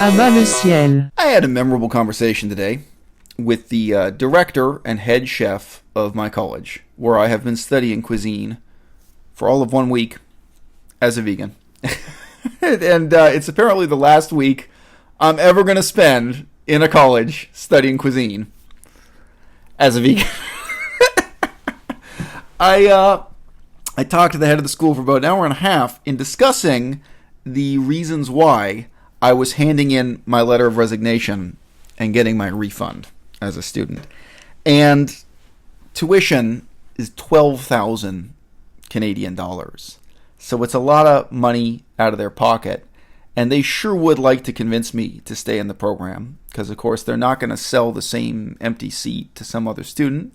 à-bas-le-ciel. I had a memorable conversation today with the director and head chef of my college, where I have been studying cuisine for all of 1 week as a vegan. And it's apparently the last week I'm ever going to spend in a college studying cuisine as a vegan. I talked to the head of the school for about an hour and a half in discussing the reasons why I was handing in my letter of resignation and getting my refund as a student. And tuition is 12,000 Canadian dollars. So it's a lot of money out of their pocket. And they sure would like to convince me to stay in the program because, of course, they're not going to sell the same empty seat to some other student.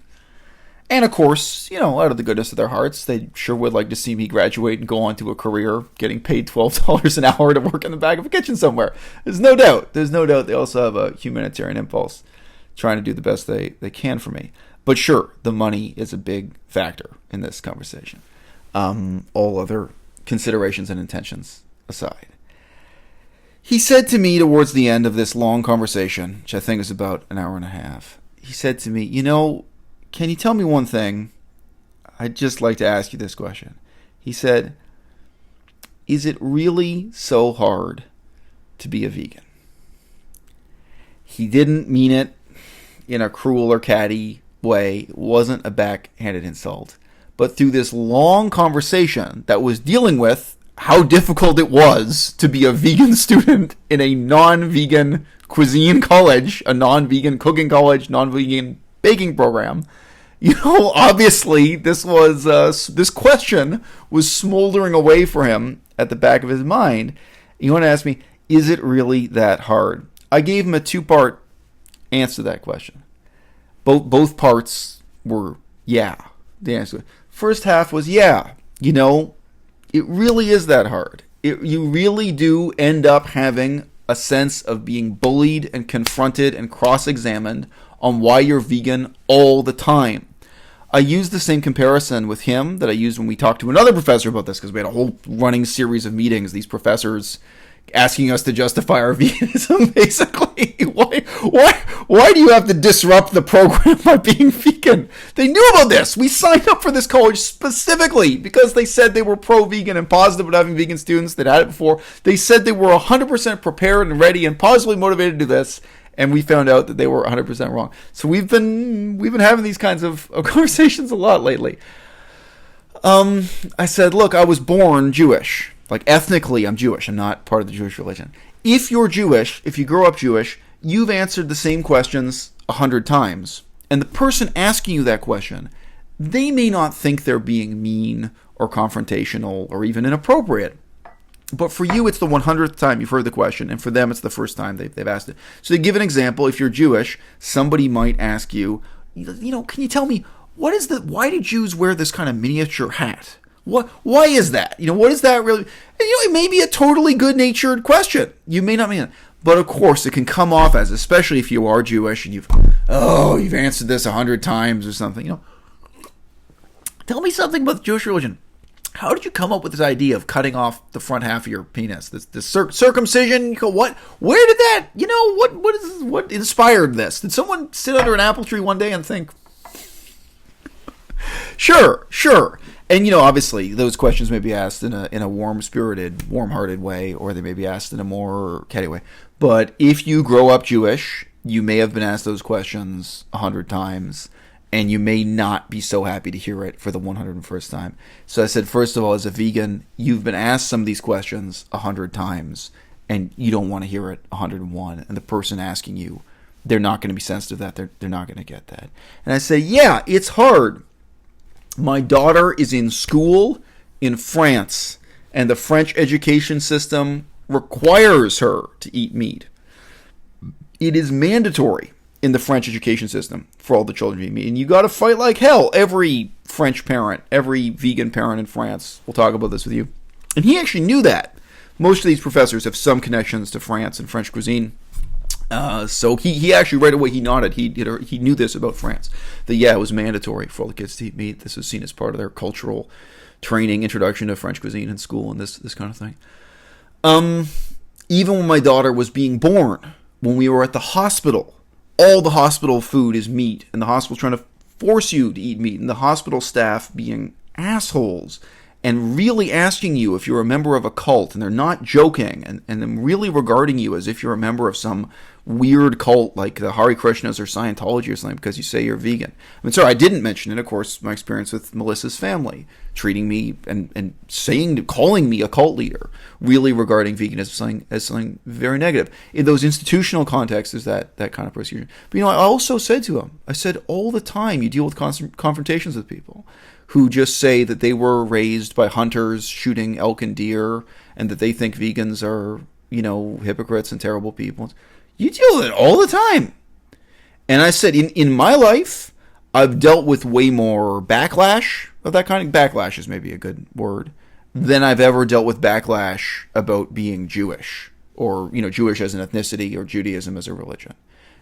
And, of course, you know, out of the goodness of their hearts, they sure would like to see me graduate and go on to a career getting paid $12 an hour to work in the back of a kitchen somewhere. There's no doubt. They also have a humanitarian impulse trying to do the best they can for me. But sure, the money is a big factor in this conversation. All other considerations and intentions aside. He said to me towards the end of this long conversation, which I think is about an hour and a half, he said to me, you know, can you tell me one thing? I'd just like to ask you this question. He said, is it really so hard to be a vegan? He didn't mean it in a cruel or catty way. It wasn't a backhanded insult. But through this long conversation that was dealing with how difficult it was to be a vegan student in a non-vegan cuisine college, a non-vegan cooking college, non-vegan baking program, you know, obviously this question was smoldering away for him at the back of his mind. You want to ask me, is it really that hard? I gave him a 2-part answer to that question. Both parts were yeah. The answer. First half was yeah. You know, it really is that hard. You really do end up having a sense of being bullied and confronted and cross-examined on why you're vegan all the time. I used the same comparison with him that I used when we talked to another professor about this, because we had a whole running series of meetings, these professors asking us to justify our veganism, basically. Why do you have to disrupt the program by being vegan? They knew about this. We signed up for this college specifically because they said they were pro-vegan and positive about having vegan students. They'd had it before. They said they were 100% prepared and ready and positively motivated to do this. And we found out that they were 100% wrong. So we've been having these kinds of conversations a lot lately. I said, look, I was born Jewish. Like, ethnically, I'm Jewish. I'm not part of the Jewish religion. If you're Jewish, if you grow up Jewish, you've answered the same questions 100 times. And the person asking you that question, they may not think they're being mean or confrontational or even inappropriate. But for you, it's the 100th time you've heard the question, and for them, it's the first time they've asked it. So to give an example, if you're Jewish, somebody might ask you, you know, can you tell me, why do Jews wear this kind of miniature hat? Why is that? You know, what is that really? And, you know, it may be a totally good-natured question. You may not mean it. But of course, it can come off as, especially if you are Jewish and you've answered this 100 times or something. You know, tell me something about the Jewish religion. How did you come up with this idea of cutting off the front half of your penis? This circumcision? What? Where did that? You know, what inspired this? Did someone sit under an apple tree one day and think, Sure. And, you know, obviously, those questions may be asked in a warm-spirited, warm-hearted way, or they may be asked in a more catty way. But if you grow up Jewish, you may have been asked those questions 100 times, and you may not be so happy to hear it for the 101st time. So I said, first of all, as a vegan, you've been asked some of these questions 100 times, and you don't want to hear it 101. And the person asking you, they're not going to be sensitive to that. They're not going to get that. And I say, yeah, it's hard. My daughter is in school in France, and the French education system requires her to eat meat. It is mandatory in the French education system for all the children to eat meat. And you got to fight like hell. Every French parent, every vegan parent in France will talk about this with you. And he actually knew that. Most of these professors have some connections to France and French cuisine. So he actually right away he nodded. He knew this about France. That it was mandatory for all the kids to eat meat. This was seen as part of their cultural training, introduction to French cuisine in school, and this kind of thing. Even when my daughter was being born, when we were at the hospital, all the hospital food is meat, and the hospital's trying to force you to eat meat, and the hospital staff being assholes and really asking you if you're a member of a cult, and they're not joking, and them really regarding you as if you're a member of some weird cult like the Hare Krishnas or Scientology or something because you say you're vegan. I mean, sorry, I didn't mention it, of course, my experience with Melissa's family, treating me and calling me a cult leader, really regarding veganism as something very negative. In those institutional contexts, there's that kind of persecution. But, I also said to him, I said, all the time you deal with confrontations with people who just say that they were raised by hunters shooting elk and deer and that they think vegans are, hypocrites and terrible people. You deal with it all the time. And I said, in my life, I've dealt with way more backlash of that kind. Backlash is maybe a good word, than I've ever dealt with backlash about being Jewish or, Jewish as an ethnicity or Judaism as a religion.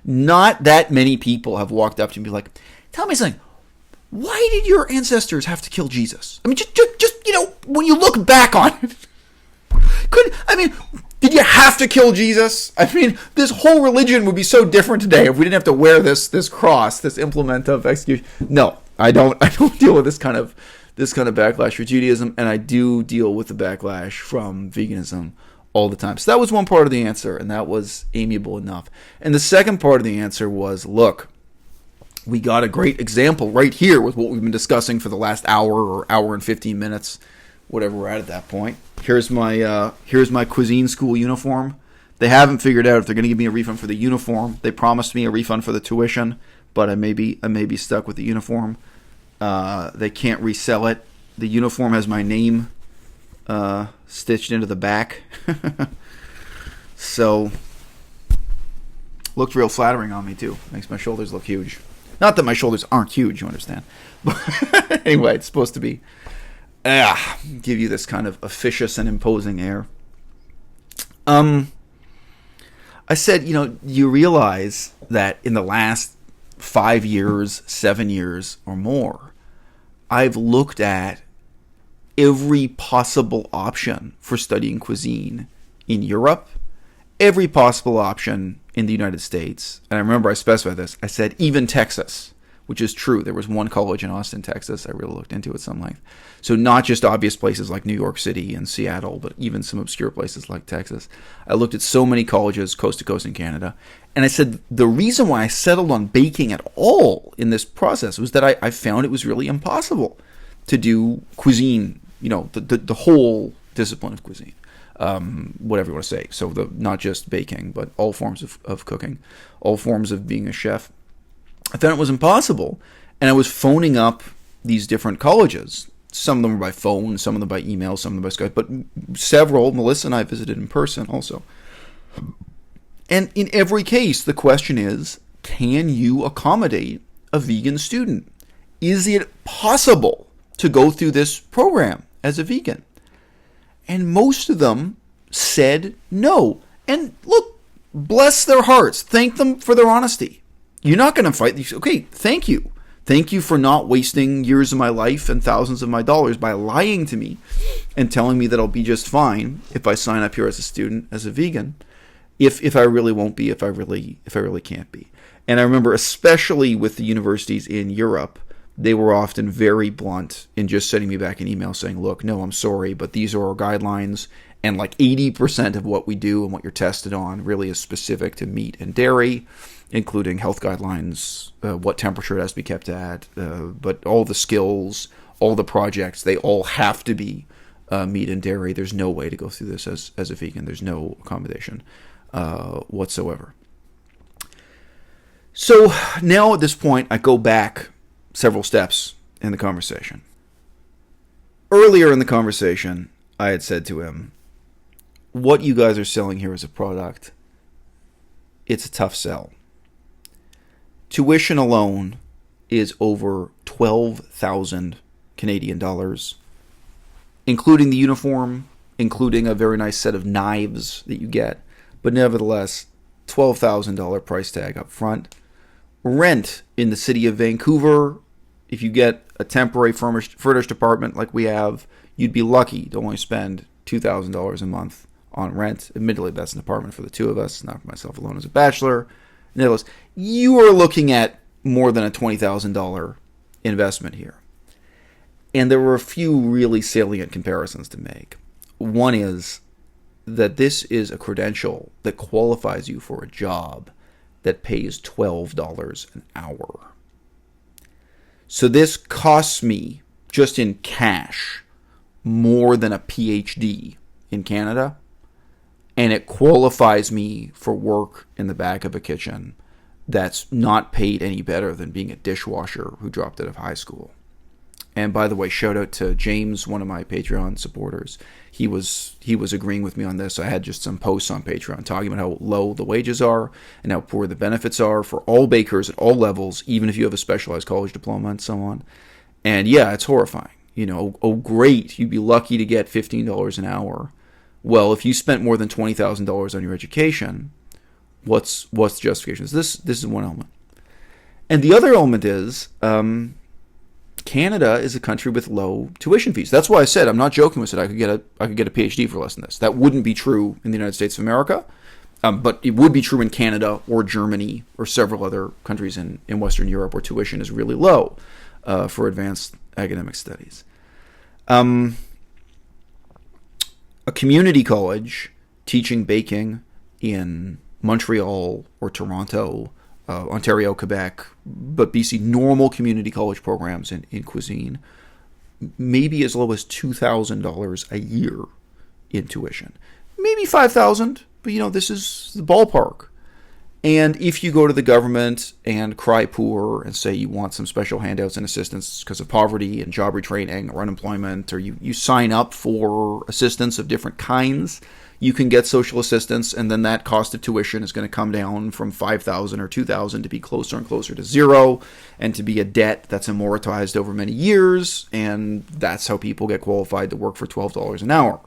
Not that many people have walked up to me and be like, tell me something. Why did your ancestors have to kill Jesus? I mean, just when you look back on it, did you have to kill Jesus? I mean, this whole religion would be so different today if we didn't have to wear this cross, this implement of execution. No, I don't deal with this kind of backlash for Judaism, and I do deal with the backlash from veganism all the time. So that was one part of the answer, and that was amiable enough. And the second part of the answer was, look, we got a great example right here with what we've been discussing for the last hour or hour and 15 minutes, whatever we're at that point. Here's my cuisine school uniform. They haven't figured out if they're going to give me a refund for the uniform. They promised me a refund for the tuition, but I may be stuck with the uniform. They can't resell it. The uniform has my name stitched into the back. So, looked real flattering on me too. Makes my shoulders look huge. Not that my shoulders aren't huge, you understand. But anyway, it's supposed to be give you this kind of officious and imposing air. I said, you realize that in the last 5 years, 7 years or more, I've looked at every possible option for studying cuisine in Europe, every possible option in the United States. And I remember I specified this. I said even Texas, which is true. There was one college in Austin, Texas. I really looked into it some length. So not just obvious places like New York City and Seattle, but even some obscure places like Texas. I looked at so many colleges coast to coast in Canada. And I said the reason why I settled on baking at all in this process was that I found it was really impossible to do cuisine, the whole discipline of cuisine. Whatever you want to say. So not just baking, but all forms of cooking, all forms of being a chef. I found it was impossible. And I was phoning up these different colleges. Some of them were by phone, some of them by email, some of them by Skype, but several, Melissa and I visited in person also. And in every case, the question is, can you accommodate a vegan student? Is it possible to go through this program as a vegan? And most of them said no. And look, bless their hearts. Thank them for their honesty. You're not going to fight. Okay, thank you. Thank you for not wasting years of my life and thousands of my dollars by lying to me and telling me that I'll be just fine if I sign up here as a student, as a vegan, if I really won't be, if I really can't be. And I remember especially with the universities in Europe, they were often very blunt in just sending me back an email saying, look, no, I'm sorry, but these are our guidelines, and like 80% of what we do and what you're tested on really is specific to meat and dairy, including health guidelines, what temperature it has to be kept at, but all the skills, all the projects, they all have to be meat and dairy. There's no way to go through this as a vegan. There's no accommodation whatsoever. So now at this point, I go back several steps in the conversation. Earlier in the conversation, I had said to him, what you guys are selling here as a product, it's a tough sell. Tuition alone is over 12,000 Canadian dollars, including the uniform, including a very nice set of knives that you get, but nevertheless, $12,000 price tag up front. Rent in the city of Vancouver, if you get a temporary furnished apartment like we have, you'd be lucky to only spend $2,000 a month on rent. Admittedly, that's an apartment for the two of us, not for myself alone as a bachelor. Nevertheless, you are looking at more than a $20,000 investment here. And there were a few really salient comparisons to make. One is that this is a credential that qualifies you for a job that pays $12 an hour. So this costs me, just in cash, more than a PhD in Canada, and it qualifies me for work in the back of a kitchen that's not paid any better than being a dishwasher who dropped out of high school. And by the way, shout out to James, one of my Patreon supporters. He was agreeing with me on this. I had just some posts on Patreon talking about how low the wages are and how poor the benefits are for all bakers at all levels, even if you have a specialized college diploma and so on. And yeah, it's horrifying. Oh great, you'd be lucky to get $15 an hour. Well, if you spent more than $20,000 on your education, what's the justification? This is one element. And the other element is Canada is a country with low tuition fees. That's why I said, I'm not joking when I said I could get a PhD for less than this. That wouldn't be true in the United States of America, but it would be true in Canada or Germany or several other countries in Western Europe where tuition is really low for advanced academic studies. A community college teaching baking in Montreal or Toronto, Ontario, Quebec, but BC, normal community college programs in cuisine, maybe as low as $2,000 a year in tuition. Maybe $5,000, but this is the ballpark. And if you go to the government and cry poor and say you want some special handouts and assistance because of poverty and job retraining or unemployment, or you sign up for assistance of different kinds, you can get social assistance, and then that cost of tuition is going to come down from $5,000 or $2,000 to be closer and closer to zero, and to be a debt that's amortized over many years, and that's how people get qualified to work for $12 an hour.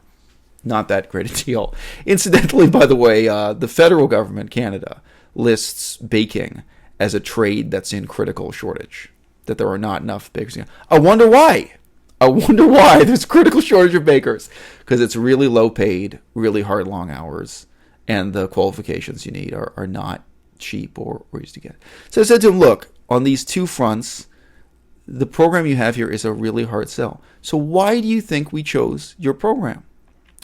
Not that great a deal. Incidentally, by the way, the federal government, Canada, lists baking as a trade that's in critical shortage, that there are not enough bakers. I wonder why. There's a critical shortage of bakers, because it's really low paid, really hard, long hours, and the qualifications you need are not cheap or easy to get. So I said to him, look, on these two fronts, the program you have here is a really hard sell. So why do you think we chose your program?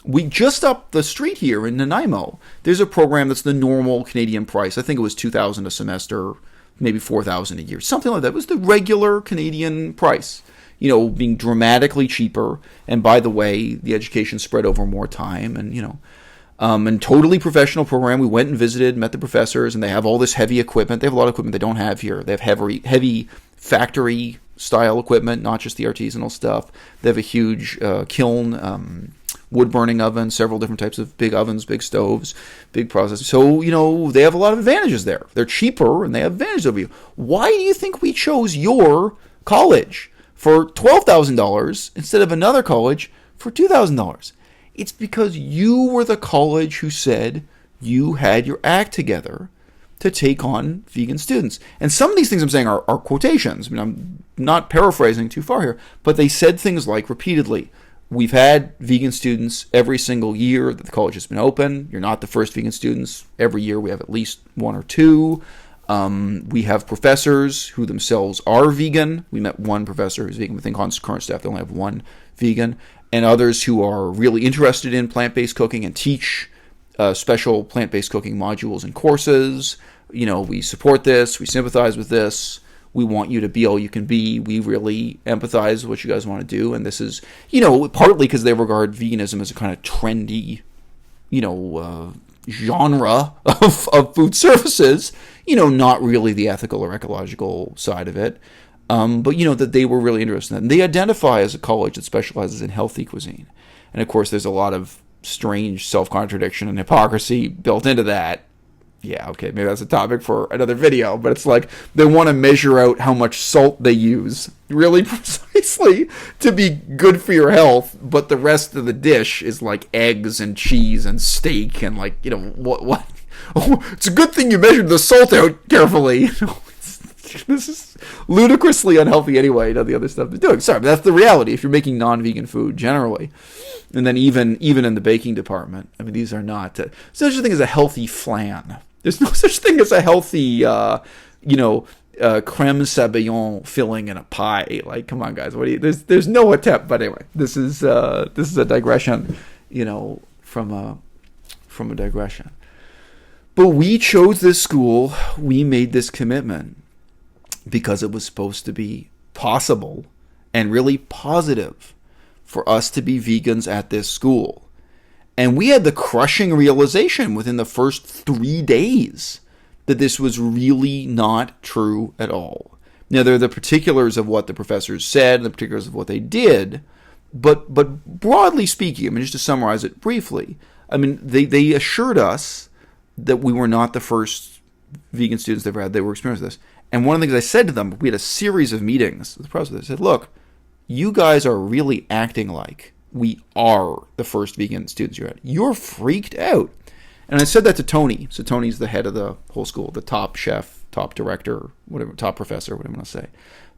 We just up the street here in Nanaimo, there's a program that's the normal Canadian price. I think it was $2,000 a semester, maybe $4,000 a year, something like that. It was the regular Canadian price. Being dramatically cheaper, and by the way, the education spread over more time, and totally professional program. We went and visited, met the professors, and they have all this heavy equipment. They have a lot of equipment they don't have here. They have heavy factory style equipment, not just the artisanal stuff. They have a huge kiln, wood burning oven, several different types of big ovens, big stoves, big processes. So, they have a lot of advantages there. They're cheaper and they have advantages over you. Why do you think we chose your college for $12,000 instead of another college for $2,000? It's because you were the college who said you had your act together to take on vegan students. And some of these things I'm saying are quotations. I'm not paraphrasing too far here, but they said things like repeatedly, we've had vegan students every single year that the college has been open. You're not the first vegan students. Every year we have at least one or two. We have professors who themselves are vegan. We met one professor who's vegan. We think on current staff they only have one vegan. And others who are really interested in plant-based cooking and teach special plant-based cooking modules and courses. We support this. We sympathize with this. We want you to be all you can be. We really empathize with what you guys want to do. And this is, partly because they regard veganism as a kind of trendy, genre of food services, not really the ethical or ecological side of it. But that they were really interested in that. And they identify as a college that specializes in healthy cuisine. And of course, there's a lot of strange self-contradiction and hypocrisy built into that. Yeah, okay, maybe that's a topic for another video, but it's like they want to measure out how much salt they use really precisely to be good for your health, but the rest of the dish is like eggs and cheese and steak and what? Oh, it's a good thing you measured the salt out carefully. This is ludicrously unhealthy anyway, the other stuff they're doing. Sorry, but that's the reality if you're making non-vegan food generally. And then even in the baking department, I mean, these are not... there's no such thing as a healthy flan. There's no such thing as a healthy, creme sabayon filling in a pie. Like, come on, guys. What do you... There's no attempt. But anyway, this is a digression, from a digression. But we chose this school. We made this commitment because it was supposed to be possible and really positive for us to be vegans at this school. And we had the crushing realization within the first 3 days that this was really not true at all. Now, there are the particulars of what the professors said and the particulars of what they did, but broadly speaking, I mean, just to summarize it briefly, I mean, they assured us that we were not the first vegan students they've had. They were experiencing this. And one of the things I said to them, we had a series of meetings with the professors. I said, look, you guys are really acting like we are the first vegan students you had. You're freaked out. And I said that to Tony. So Tony's the head of the whole school, the top chef, top director, whatever, top professor, whatever you want to say.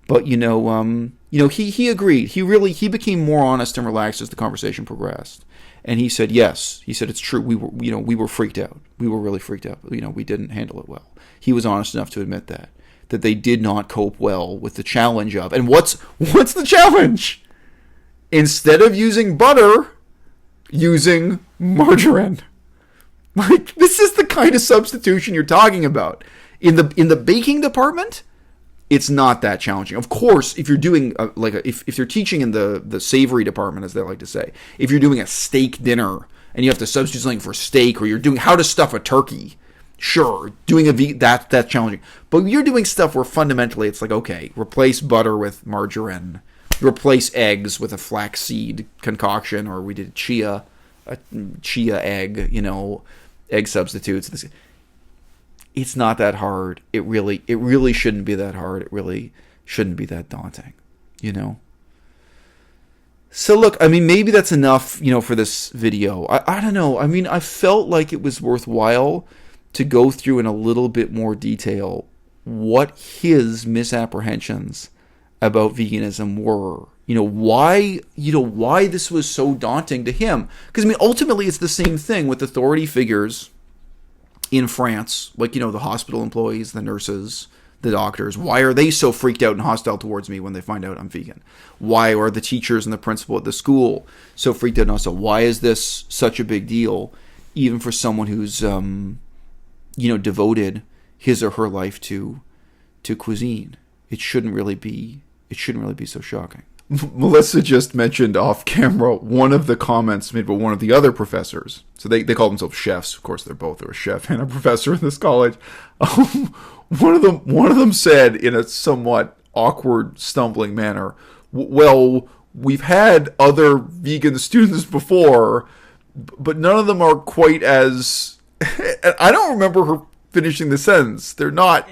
But he agreed. He became more honest and relaxed as the conversation progressed. And he said, yes. He said, it's true. We were freaked out. We were really freaked out. We didn't handle it well. He was honest enough to admit that they did not cope well with the challenge of, and what's the challenge? Instead of using butter, using margarine. Like, this is the kind of substitution you're talking about. In the baking department, it's not that challenging. Of course, if you're doing if you're teaching in the savory department, as they like to say, if you're doing a steak dinner and you have to substitute something for steak, or you're doing how to stuff a turkey, sure, doing that's challenging. But you're doing stuff where fundamentally it's like, okay, replace butter with margarine, replace eggs with a flaxseed concoction, or we did chia egg, egg substitutes. It's not that hard. It really shouldn't be that hard. It really shouldn't be that daunting, So look, I mean, maybe that's enough, for this video. I don't know. I mean, I felt like it was worthwhile to go through in a little bit more detail what his misapprehensions about veganism were. Why this was so daunting to him. Because, I mean, ultimately it's the same thing with authority figures in France, like, the hospital employees, the nurses, the doctors. Why are they so freaked out and hostile towards me when they find out I'm vegan? Why are the teachers and the principal at the school so freaked out and hostile? Why is this such a big deal, even for someone who's, devoted his or her life to cuisine? It shouldn't really be so shocking. Melissa just mentioned off camera one of the comments made by one of the other professors. So they call themselves chefs. Of course, they're a chef and a professor in this college. One of them said in a somewhat awkward, stumbling manner, well, we've had other vegan students before, but none of them are quite as... I don't remember her finishing the sentence. They're not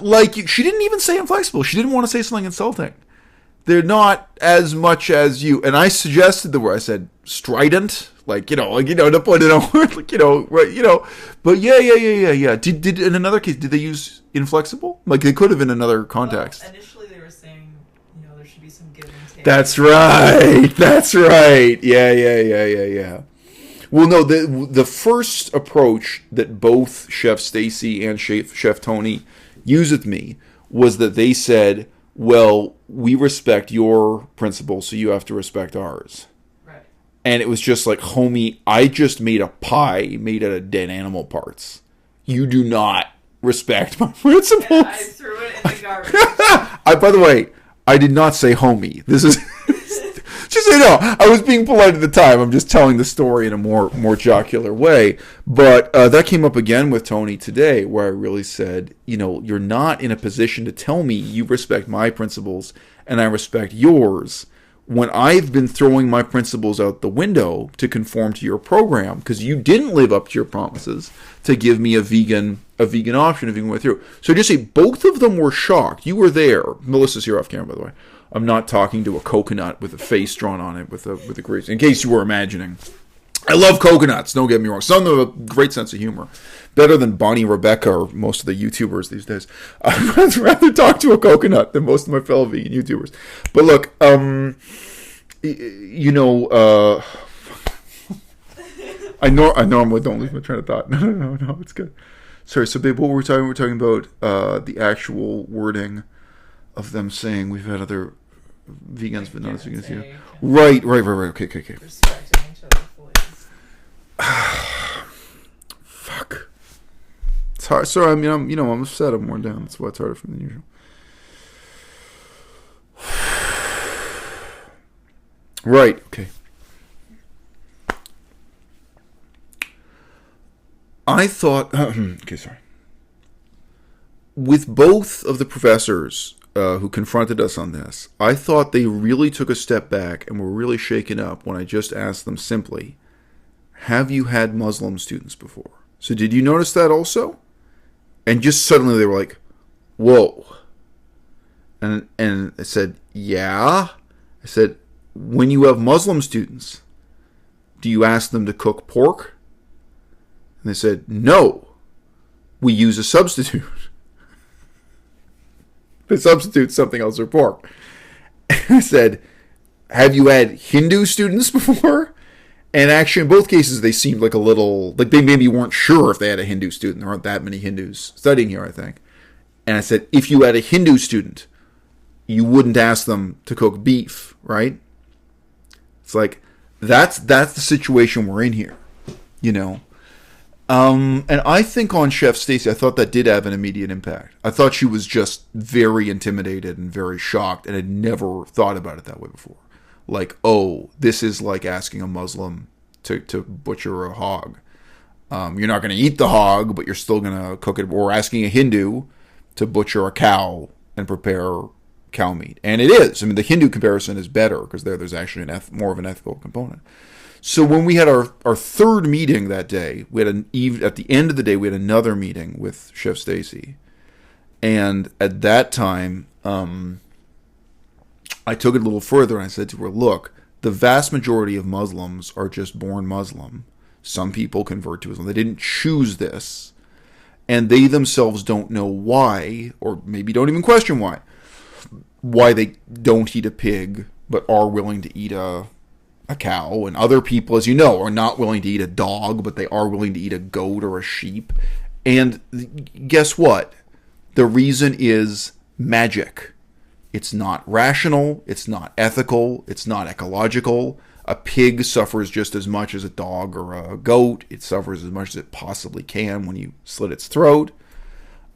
like you. She didn't even say inflexible. She didn't want to say something insulting. They're not as much as you. And I suggested the word. I said strident, to put it on word, right, But yeah. Did in another case, did they use inflexible? Like, they could have in another context. Well, initially they were saying, there should be some give and take. That's right. Yeah. Well, no, the first approach that both Chef Stacy and Chef Tony used with me was that they said, well, we respect your principles, so you have to respect ours. Right. And it was just like, homie, I just made a pie made out of dead animal parts. You do not respect my principles. Yeah, I threw it in the garbage. By the way, I did not say homie. This is... Just so you know, I was being polite at the time. I'm just telling the story in a more jocular way. But that came up again with Tony today, where I really said, you're not in a position to tell me you respect my principles and I respect yours when I've been throwing my principles out the window to conform to your program because you didn't live up to your promises to give me a vegan option, a vegan way through. So just say both of them were shocked. You were there. Melissa's here off camera, by the way. I'm not talking to a coconut with a face drawn on it with a grease, in case you were imagining. I love coconuts, don't get me wrong. Some of them have a great sense of humor. Better than Bonnie Rebecca or most of the YouTubers these days. I'd rather talk to a coconut than most of my fellow vegan YouTubers. But look, I normally don't lose my train of thought. No, it's good. Sorry, so babe, what were we talking? We're talking about the actual wording of them saying we've had other vegans, but not as vegans here. Right. Okay. Respecting each other's voices. Fuck. It's hard. Sorry, I mean, I'm upset. I'm worn down. That's why it's harder for me than usual. Right. Okay. I thought. Okay, sorry. With both of the professors who confronted us on this, I thought they really took a step back and were really shaken up when I just asked them simply, have you had Muslim students before? So did you notice that also? And just suddenly they were like, whoa. And I said, yeah. I said, when you have Muslim students, do you ask them to cook pork? And they said, no. We use a substitute. They substitute something else for pork. And I said, have you had Hindu students before? And actually, in both cases, they seemed like a little, like they maybe weren't sure if they had a Hindu student. There aren't that many Hindus studying here, I think. And I said, if you had a Hindu student, you wouldn't ask them to cook beef, right? It's like, that's the situation we're in here, you know? And I think on Chef Stacy, I thought that did have an immediate impact. I thought she was just very intimidated and very shocked and had never thought about it that way before. Like, oh, this is like asking a Muslim to butcher a hog. You're not going to eat the hog, but you're still going to cook it. Or asking a Hindu to butcher a cow and prepare cow meat. And it is. I mean, the Hindu comparison is better because there's actually more of an ethical component. So when we had our third meeting that day, we had at the end of the day, we had another meeting with Chef Stacy. And at that time, I took it a little further and I said to her, look, the vast majority of Muslims are just born Muslim. Some people convert to Islam. They didn't choose this. And they themselves don't know why, or maybe don't even question why they don't eat a pig, but are willing to eat a cow. And other people, as you know, are not willing to eat a dog, but they are willing to eat a goat or a sheep. And guess what? The reason is magic. It's not rational, it's not ethical, it's not ecological. A pig suffers just as much as a dog or a goat. It suffers as much as it possibly can when you slit its throat.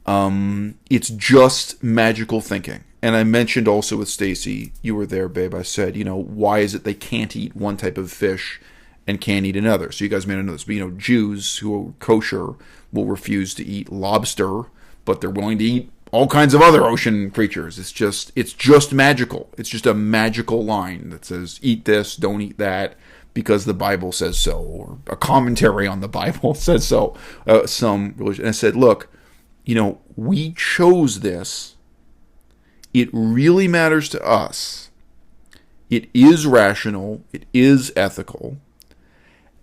It's just magical thinking. And I mentioned also with Stacy, you were there, babe, I said, why is it they can't eat one type of fish and can't eat another? So you guys may not know this, but Jews who are kosher will refuse to eat lobster, but they're willing to eat all kinds of other ocean creatures. It's just magical. It's just a magical line that says, eat this, don't eat that, because the Bible says so, or a commentary on the Bible says so. Some religion. And I said, look, we chose this. It really matters to us. It is rational. It is ethical.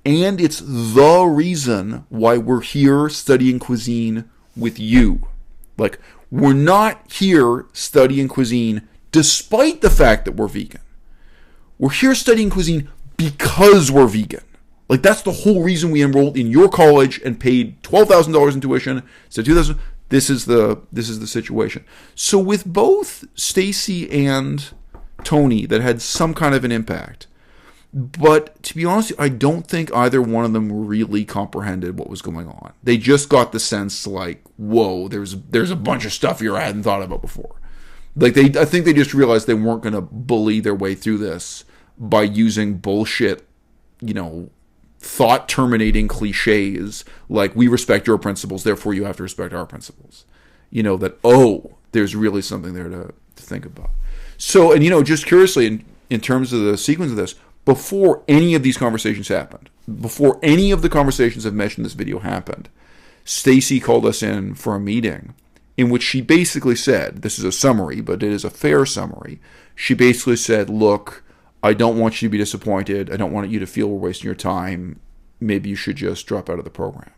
And it's the reason why we're here studying cuisine with you. Like, we're not here studying cuisine despite the fact that we're vegan. We're here studying cuisine because we're vegan. Like, that's the whole reason we enrolled in your college and paid $12,000 in tuition. So $2,000. This is the situation. So with both Stacy and Tony, that had some kind of an impact. But to be honest, I don't think either one of them really comprehended what was going on. They just got the sense like, whoa, there's a bunch of stuff here I hadn't thought about before. Like I think they just realized they weren't going to bully their way through this by using bullshit, thought-terminating cliches like, we respect your principles, therefore you have to respect our principles. There's really something there to think about. So, and just curiously, in terms of the sequence of this, before any of these conversations happened, before any of the conversations I've mentioned in this video happened, Stacy called us in for a meeting in which she basically said, this is a summary, but it is a fair summary. She basically said, look, I don't want you to be disappointed. I don't want you to feel we're wasting your time. maybe you should just drop out of the program.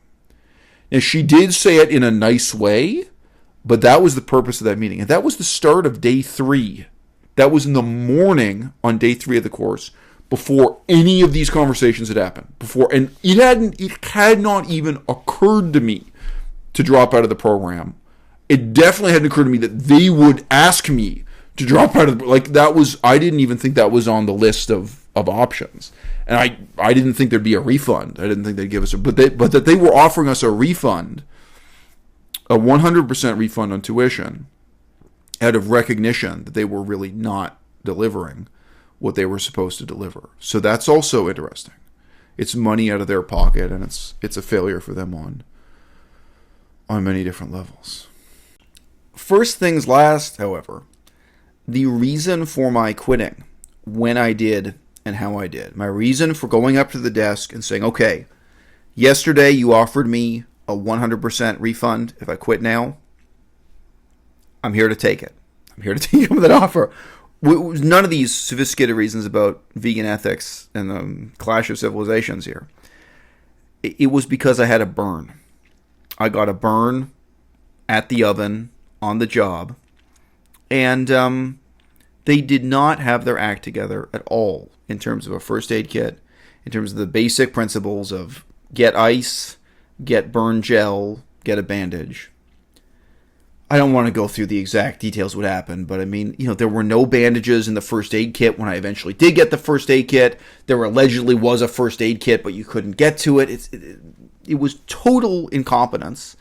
And she did say it in a nice way, but that was the purpose of that meeting. And that was the start of day 3. That was in the morning on day 3 of the course, before any of these conversations had happened. And it had not even occurred to me to drop out of the program. It definitely hadn't occurred to me that they would ask me to drop out of the, I didn't even think that was on the list of options. And I didn't think there'd be a refund. I didn't think they'd give us but that they were offering us a refund, a 100% refund on tuition, out of recognition that they were really not delivering what they were supposed to deliver. So that's also interesting. It's money out of their pocket, and it's a failure for them on many different levels. First things last, however, the reason for my quitting, when I did and how I did, my reason for going up to the desk and saying, okay, yesterday you offered me a 100% refund if I quit now. I'm here to take it. I'm here to take that offer. None of these sophisticated reasons about vegan ethics and the clash of civilizations here. It was because I had a burn. I got a burn at the oven on the job, and they did not have their act together at all in terms of a first aid kit, in terms of the basic principles of get ice, get burn gel, get a bandage. I don't want to go through the exact details of what happened, but I mean, there were no bandages in the first aid kit when I eventually did get the first aid kit. There allegedly was a first aid kit, but you couldn't get to it. It was total incompetence.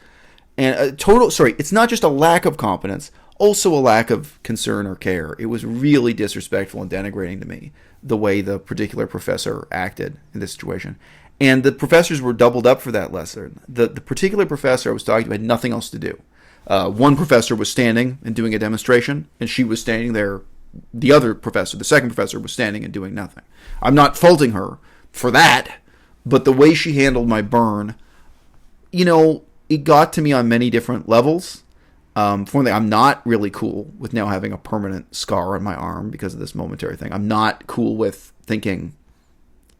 And it's not just a lack of competence, also a lack of concern or care. It was really disrespectful and denigrating to me, the way the particular professor acted in this situation. And the professors were doubled up for that lesson. The particular professor I was talking to had nothing else to do. One professor was standing and doing a demonstration, and she was standing there. The other professor, the second professor, was standing and doing nothing. I'm not faulting her for that, but the way she handled my burn, it got to me on many different levels. For one thing, I'm not really cool with now having a permanent scar on my arm because of this momentary thing. I'm not cool with thinking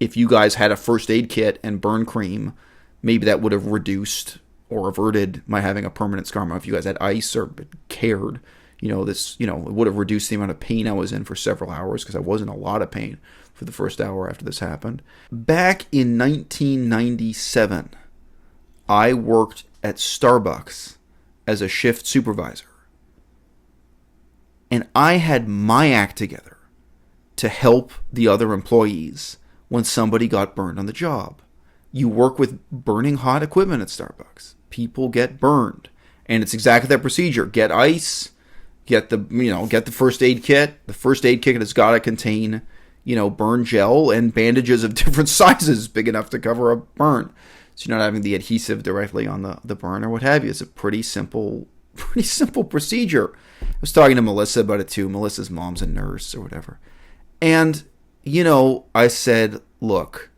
if you guys had a first aid kit and burn cream, maybe that would have reduced or averted my having a permanent scar. If you guys had ice or cared, it would have reduced the amount of pain I was in for several hours, because I was in a lot of pain for the first hour after this happened. Back in 1997, I worked at Starbucks as a shift supervisor. And I had my act together to help the other employees when somebody got burned on the job. You work with burning hot equipment at Starbucks. People get burned, and it's exactly that procedure. Get ice, get the first aid kit. The first aid kit has got to contain, burn gel and bandages of different sizes, big enough to cover a burn, so you're not having the adhesive directly on the burn or what have you. It's a pretty simple procedure. I was talking to Melissa about it too. Melissa's mom's a nurse or whatever, and I said, look,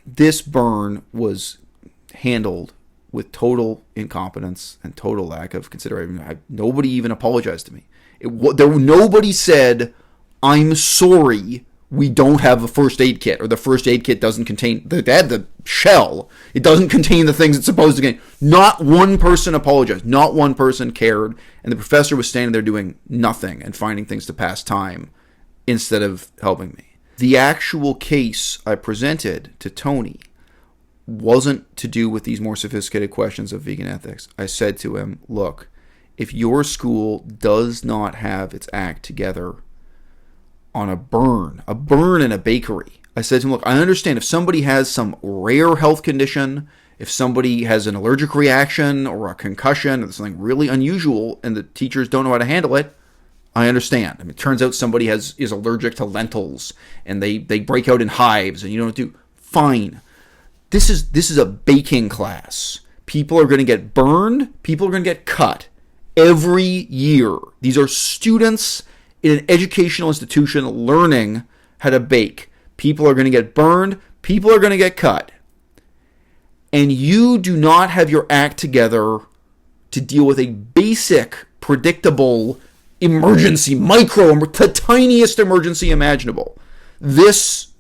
this burn was handled with total incompetence and total lack of consideration. Nobody even apologized to me. Nobody said, I'm sorry, we don't have a first aid kit, or the first aid kit doesn't contain, they had the shell, it doesn't contain the things it's supposed to contain. Not one person apologized. Not one person cared. And the professor was standing there doing nothing and finding things to pass time instead of helping me. The actual case I presented to Tony wasn't to do with these more sophisticated questions of vegan ethics. I said to him, look, if your school does not have its act together on a burn in a bakery, I said to him, look, I understand if somebody has some rare health condition, if somebody has an allergic reaction or a concussion or something really unusual and the teachers don't know how to handle it, I understand. I mean, it turns out somebody is allergic to lentils and they break out in hives and you don't do, fine. This is a baking class. People are going to get burned. People are going to get cut every year. These are students in an educational institution learning how to bake. People are going to get burned. People are going to get cut. And you do not have your act together to deal with a basic, predictable emergency, the tiniest emergency imaginable. This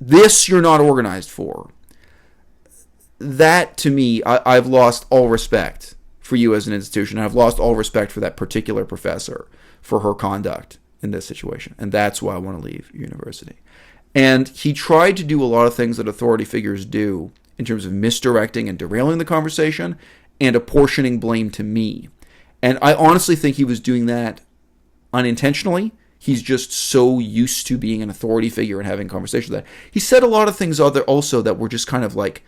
you're not organized for. that to me, I've lost all respect for you as an institution. I've lost all respect for that particular professor for her conduct in this situation. And that's why I want to leave university. And he tried to do a lot of things that authority figures do in terms of misdirecting and derailing the conversation and apportioning blame to me. And I honestly think he was doing that unintentionally. He's just so used to being an authority figure and having conversations with that. He said a lot of things also that were just kind of like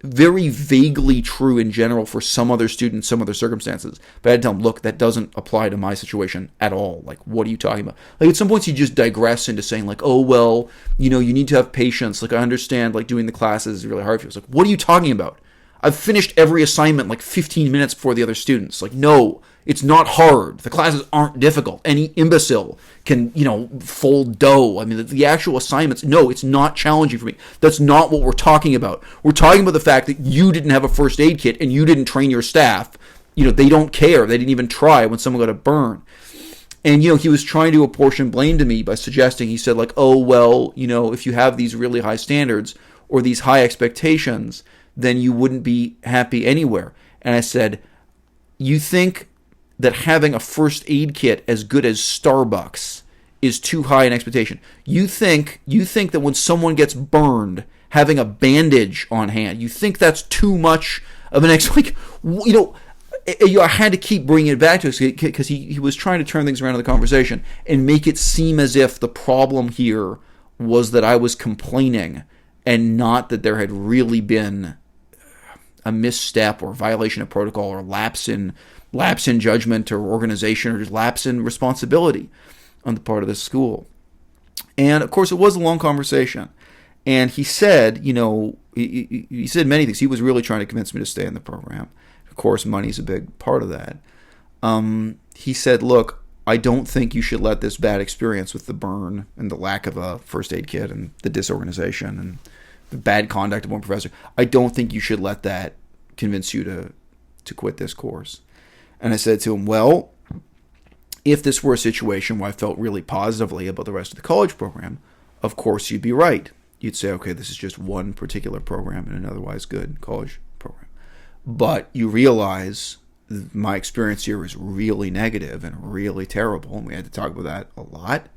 very vaguely true in general for some other students, some other circumstances. But I had to tell him, look, that doesn't apply to my situation at all. Like, what are you talking about? Like, at some points, you just digress into saying, like, oh, well, you need to have patience. Like, I understand, like, doing the classes is really hard for you. It's like, what are you talking about? I've finished every assignment like 15 minutes before the other students. Like, no, it's not hard. The classes aren't difficult. Any imbecile can, fold dough. I mean, the actual assignments, no, it's not challenging for me. That's not what we're talking about. We're talking about the fact that you didn't have a first aid kit and you didn't train your staff. They don't care. They didn't even try when someone got a burn. And, he was trying to apportion blame to me by suggesting, he said, like, oh, well, if you have these really high standards or these high expectations, then you wouldn't be happy anywhere. And I said, you think that having a first aid kit as good as Starbucks is too high an expectation? You think that when someone gets burned, having a bandage on hand, you think that's too much of an I had to keep bringing it back to us because he was trying to turn things around in the conversation and make it seem as if the problem here was that I was complaining and not that there had really been a misstep or violation of protocol or lapse in judgment or organization or just lapse in responsibility on the part of the school. And of course, it was a long conversation. And he said, he said many things. He was really trying to convince me to stay in the program. Of course, money's a big part of that. He said, look, I don't think you should let this bad experience with the burn and the lack of a first aid kit and the disorganization and the bad conduct of one professor, I don't think you should let that convince you to quit this course. And I said to him, well, if this were a situation where I felt really positively about the rest of the college program, of course you'd be right. You'd say, okay, this is just one particular program in an otherwise good college program. But you realize my experience here is really negative and really terrible, and we had to talk about that a lot.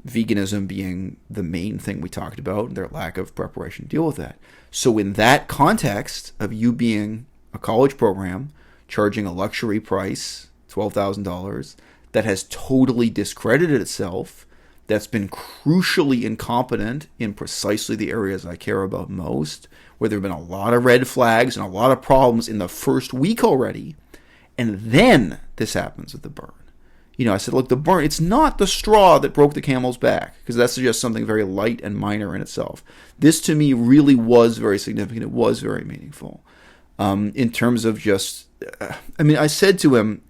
Veganism being the main thing we talked about, and their lack of preparation to deal with that. So in that context of you being a college program, charging a luxury price, $12,000, that has totally discredited itself, that's been crucially incompetent in precisely the areas I care about most, where there have been a lot of red flags and a lot of problems in the first week already, and then this happens with the burn. I said, look, the burn, it's not the straw that broke the camel's back, because that suggests something very light and minor in itself. This, to me, really was very significant. It was very meaningful. In terms of just, I said to him,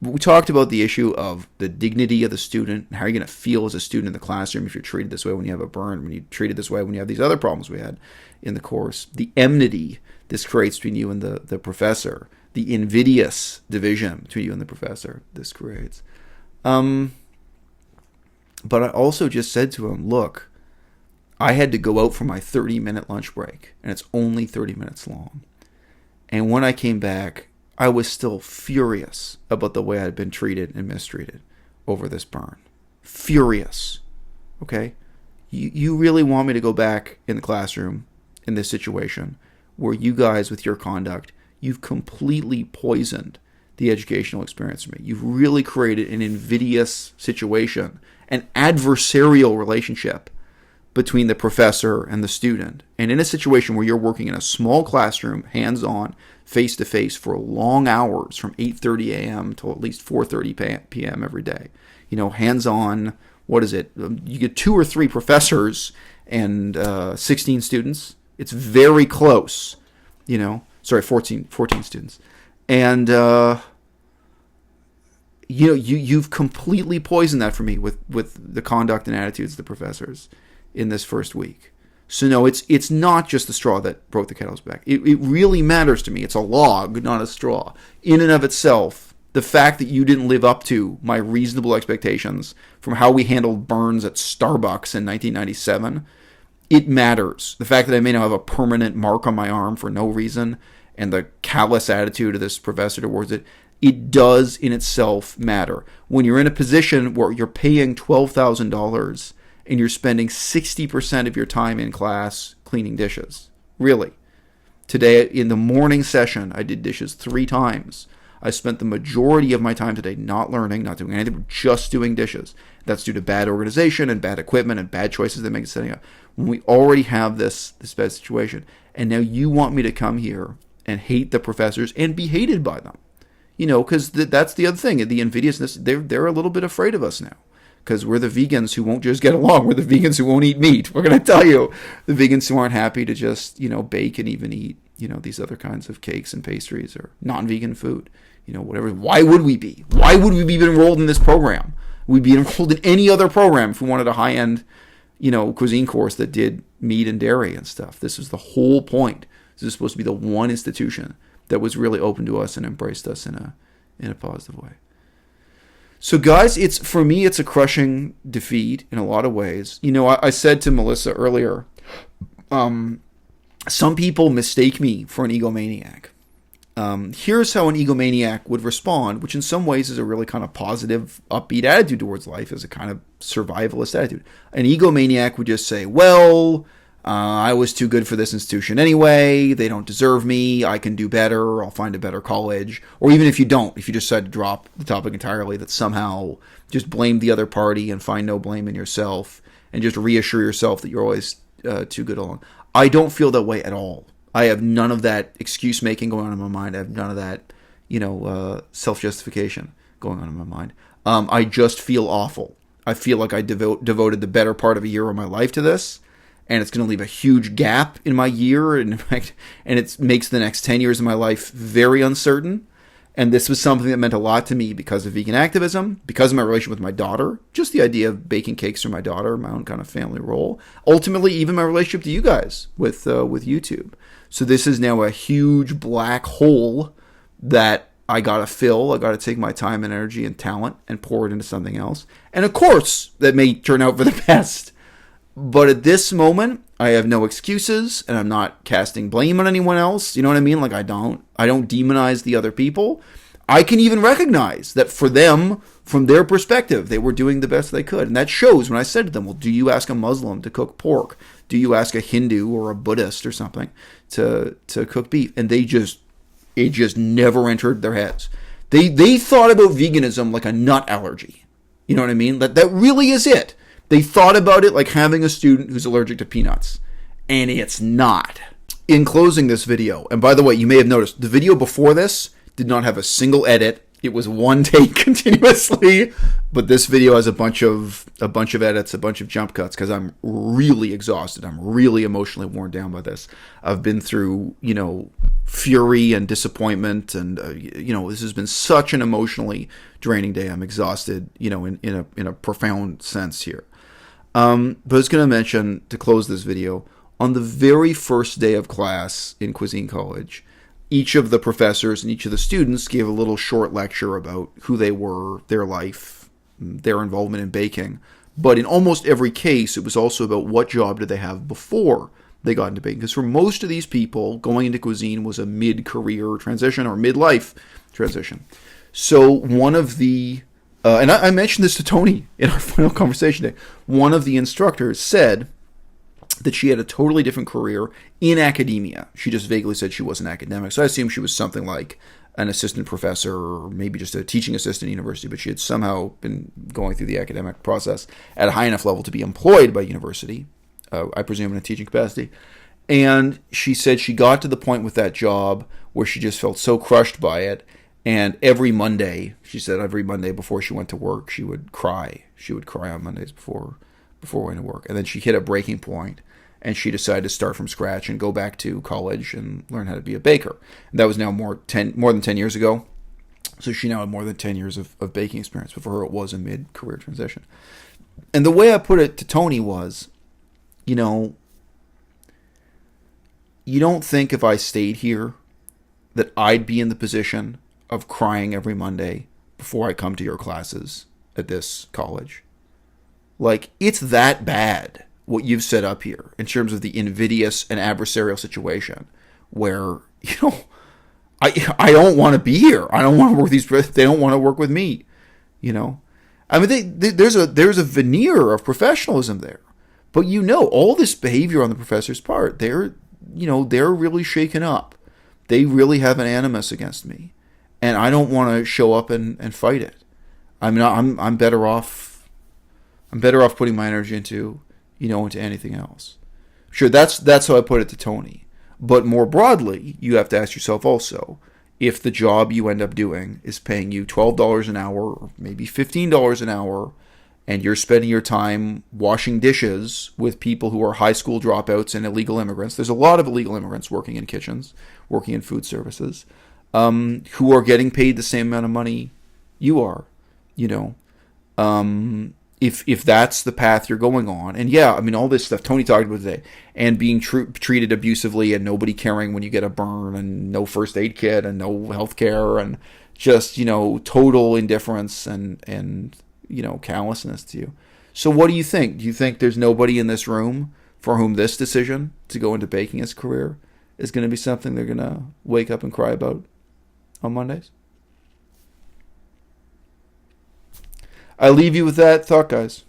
we talked about the issue of the dignity of the student, and how you're going to feel as a student in the classroom if you're treated this way when you have a burn, when you're treated this way when you have these other problems we had in the course, the enmity this creates between you and the professor, the invidious division between you and the professor this creates. But I also just said to him, look, I had to go out for my 30-minute lunch break, and it's only 30 minutes long. And when I came back, I was still furious about the way I'd been treated and mistreated over this burn. Furious. Okay? You really want me to go back in the classroom in this situation where you guys, with your conduct, you've completely poisoned the educational experience for me. You've really created an invidious situation, an adversarial relationship between the professor and the student. And in a situation where you're working in a small classroom, hands-on, face-to-face for long hours from 8:30 a.m. till at least 4:30 p.m. every day, hands-on, what is it? You get 2 or 3 professors and 16 students. It's very close, 14 students. And you've completely poisoned that for me with the conduct and attitudes of the professors in this first week. So no, it's not just the straw that broke the camel's back. It really matters to me. It's a log, not a straw. In and of itself, the fact that you didn't live up to my reasonable expectations from how we handled burns at Starbucks in 1997 it matters. The fact that I may now have a permanent mark on my arm for no reason, and the callous attitude of this professor towards it, it does in itself matter. When you're in a position where you're paying $12,000 and you're spending 60% of your time in class cleaning dishes. Really. Today, in the morning session, I did dishes 3 times. I spent the majority of my time today not learning, not doing anything, just doing dishes. That's due to bad organization and bad equipment and bad choices they make setting up. When we already have this bad situation, and now you want me to come here and hate the professors and be hated by them. Because that's the other thing. The invidiousness, they're a little bit afraid of us now. Because we're the vegans who won't just get along. We're the vegans who won't eat meat. We're going to tell you. The vegans who aren't happy to just, bake and even eat, these other kinds of cakes and pastries or non-vegan food. Whatever. Why would we be? Why would we be enrolled in this program? We'd be enrolled in any other program if we wanted a high-end, cuisine course that did meat and dairy and stuff. This was the whole point. This is supposed to be the one institution that was really open to us and embraced us in a positive way. So guys, for me, it's a crushing defeat in a lot of ways. I said to Melissa earlier, some people mistake me for an egomaniac. Here's how an egomaniac would respond, which in some ways is a really kind of positive, upbeat attitude towards life, as a kind of survivalist attitude. An egomaniac would just say, well, I was too good for this institution anyway. They don't deserve me. I can do better. I'll find a better college. Or even if you just decide to drop the topic entirely, that somehow just blame the other party and find no blame in yourself and just reassure yourself that you're always too good along. I don't feel that way at all. I have none of that excuse making going on in my mind. I have none of that, self-justification going on in my mind. I just feel awful. I feel like I devoted the better part of a year of my life to this. And it's going to leave a huge gap in my year, and it makes the next 10 years of my life very uncertain. And this was something that meant a lot to me because of vegan activism, because of my relationship with my daughter, just the idea of baking cakes for my daughter, my own kind of family role. Ultimately, even my relationship to you guys with YouTube. So this is now a huge black hole that I got to fill. I got to take my time and energy and talent and pour it into something else. And of course, that may turn out for the best. But at this moment, I have no excuses, and I'm not casting blame on anyone else. You know what I mean? Like, I don't demonize the other people. I can even recognize that for them, from their perspective, they were doing the best they could. And that shows when I said to them, well, do you ask a Muslim to cook pork? Do you ask a Hindu or a Buddhist or something to cook beef? And it just never entered their heads. They thought about veganism like a nut allergy. You know what I mean? That really is it. They thought about it like having a student who's allergic to peanuts. And it's not. In closing this video, and by the way, you may have noticed, the video before this did not have a single edit. It was one take continuously. But this video has a bunch of edits, a bunch of jump cuts, because I'm really exhausted. I'm really emotionally worn down by this. I've been through, fury and disappointment, and this has been such an emotionally draining day. I'm exhausted, in a profound sense here. But I was going to mention, to close this video, on the very first day of class in Cuisine College, each of the professors and each of the students gave a little short lecture about who they were, their life, their involvement in baking. But in almost every case, it was also about what job did they have before they got into baking. Because for most of these people, going into cuisine was a mid-career transition or mid-life transition. So one of the... and I mentioned this to Tony in our final conversation today. One of the instructors said that she had a totally different career in academia. She just vaguely said she wasn't academic. So I assume she was something like an assistant professor or maybe just a teaching assistant at university, but she had somehow been going through the academic process at a high enough level to be employed by university, I presume in a teaching capacity. And she said she got to the point with that job where she just felt so crushed by it. And every Monday, she said every Monday before she went to work, she would cry. She would cry on Mondays before going to work. And then she hit a breaking point, and she decided to start from scratch and go back to college and learn how to be a baker. And that was now more than 10 years ago. So she now had more than 10 years of baking experience. But for her, it was a mid-career transition. And the way I put it to Tony was, you don't think if I stayed here that I'd be in the position of crying every Monday before I come to your classes at this college. Like, it's that bad. what you've set up here in terms of the invidious and adversarial situation where, you know, I don't want to be here. I don't want to work these. They don't want to work with me. You know, I mean, there's a veneer of professionalism there, but you know, all this behavior on the professor's part, they're really shaken up. They really have an animus against me, and I don't want to show up and fight it. I'm better off. I'm better off putting my energy into anything else. Sure, that's how I put it to Tony. But more broadly, you have to ask yourself also, if the job you end up doing is paying you $12 an hour or maybe $15 an hour, and you're spending your time washing dishes with people who are high school dropouts and illegal immigrants. There's a lot of illegal immigrants working in kitchens, working in food services, who are getting paid the same amount of money you are, if that's the path you're going on. And yeah, I mean, all this stuff Tony talked about today, and being treated abusively and nobody caring when you get a burn and no first aid kit and no health care and just, total indifference and callousness to you. So what do you think? Do you think there's nobody in this room for whom this decision to go into baking as a career is going to be something they're going to wake up and cry about on Mondays? I leave you with that thought, guys.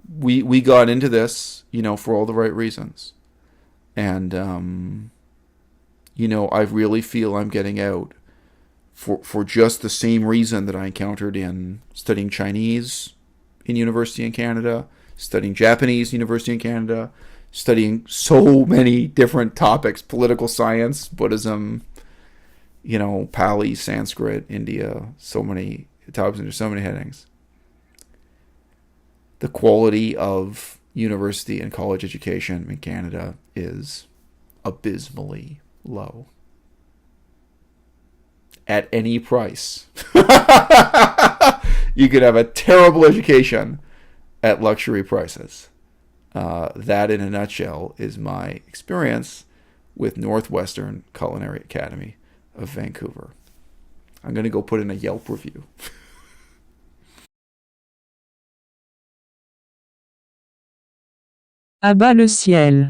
We got into this, for all the right reasons. And, I really feel I'm getting out for just the same reason that I encountered in studying Chinese in university in Canada, studying Japanese university in Canada, studying so many different topics, political science, Buddhism, Pali, Sanskrit, India, so many topics under so many headings. The quality of university and college education in Canada is abysmally low. At any price. You could have a terrible education at luxury prices. That, in a nutshell, is my experience with Northwestern Culinary Academy of Vancouver. I'm going to go put in a Yelp review. À-bas-le-ciel.